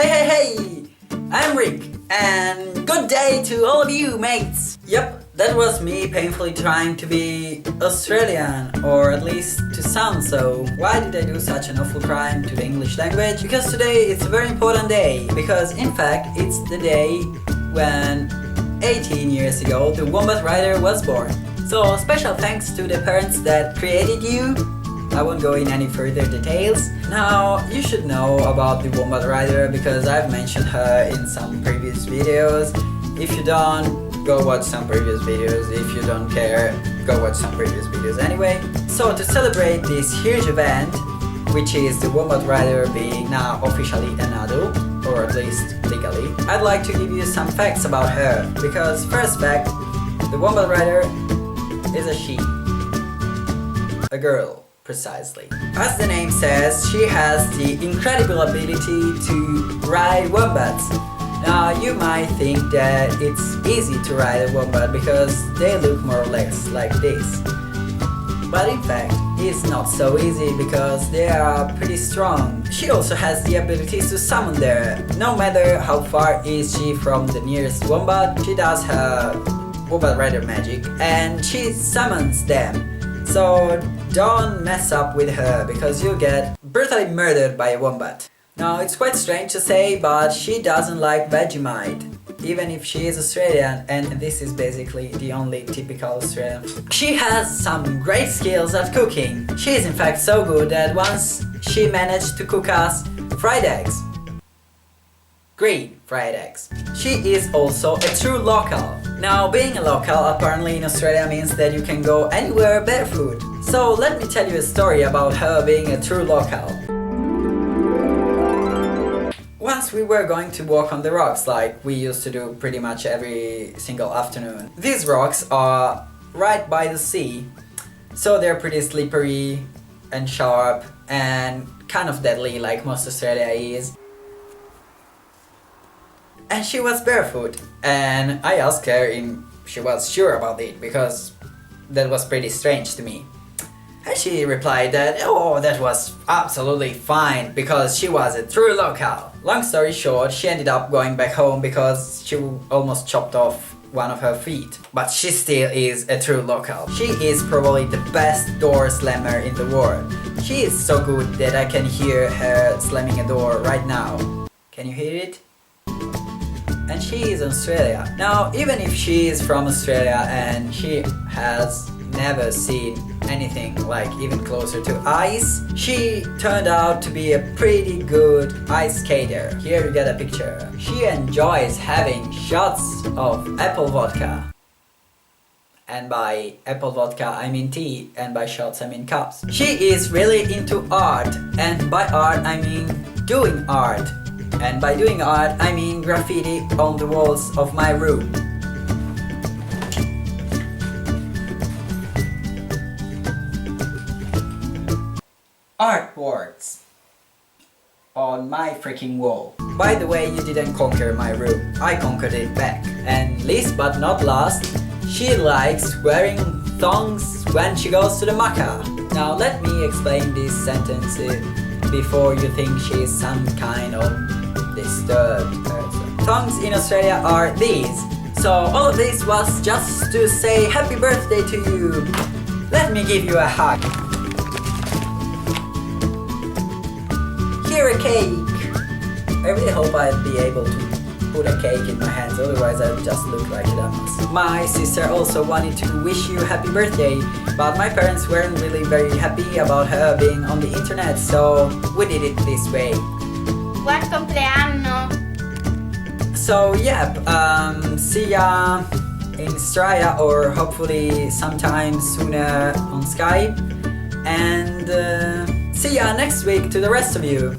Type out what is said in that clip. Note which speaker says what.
Speaker 1: Hey! I'm Rick, and good day to all of you, mates! Yep, that was me painfully trying to be Australian, or at least to sound so. Why did I do such an awful crime to the English language? Because today it's a very important day, because in fact it's the day when 18 years ago the Wombat Rider was born. So special thanks to the parents that created you. I won't go in any further details. Now, you should know about the Wombat Rider because I've mentioned her in some previous videos. If you don't, go watch some previous videos. If you don't care, go watch some previous videos anyway. So to celebrate this huge event, which is the Wombat Rider being now officially an adult, or at least legally, I'd like to give you some facts about her. Because first fact, the Wombat Rider is a she. A girl. Precisely. As the name says, she has the incredible ability to ride wombats. Now you might think that it's easy to ride a wombat because they look more or less like this. But in fact, it's not so easy because they are pretty strong. She also has the ability to summon them. No matter how far is she from the nearest wombat, she does her Wombat Rider magic and she summons them. So don't mess up with her because you'll get brutally murdered by a wombat. Now it's quite strange to say, but she doesn't like Vegemite, even if she is Australian, and this is basically the only typical Australian. She has some great skills at cooking. She is in fact so good that once she managed to cook us fried eggs. Green fried eggs. She is also a true local. Now, being a local apparently in Australia means that you can go anywhere barefoot. So let me tell you a story about her being a true local. Once we were going to walk on the rocks like we used to do pretty much every single afternoon. These rocks are right by the sea, so they're pretty slippery and sharp and kind of deadly like most Australia is. And she was barefoot, and I asked her if she was sure about it, because that was pretty strange to me. And she replied that, oh, that was absolutely fine, because she was a true local. Long story short, she ended up going back home because she almost chopped off one of her feet. But she still is a true local. She is probably the best door slammer in the world. She is so good that I can hear her slamming a door right now. Can you hear it? And she is in Australia. Now, even if she is from Australia and she has never seen anything like even closer to ice, she turned out to be a pretty good ice skater. Here you get a picture. She enjoys having shots of apple vodka. And by apple vodka I mean tea, and by shots I mean cups. She is really into art, and by art I mean doing art. And by doing art, I mean graffiti on the walls of my room. Artworks on my freaking wall. By the way, you didn't conquer my room, I conquered it back. And least but not last, she likes wearing thongs when she goes to the Maca. Now let me explain this sentence before you think she is some kind of disturbed person. Thongs in Australia are these. So all of this was just to say happy birthday to you. Let me give you a hug. Here a cake. I really hope I'll be able to put a cake in my hands, otherwise I'll just look like a dumbass. My sister also wanted to wish you happy birthday, but my parents weren't really very happy about her being on the internet, so we did it this way.
Speaker 2: Buon compleanno!
Speaker 1: So yeah, see ya in Australia, or hopefully sometime sooner on Skype, and see ya next week to the rest of you.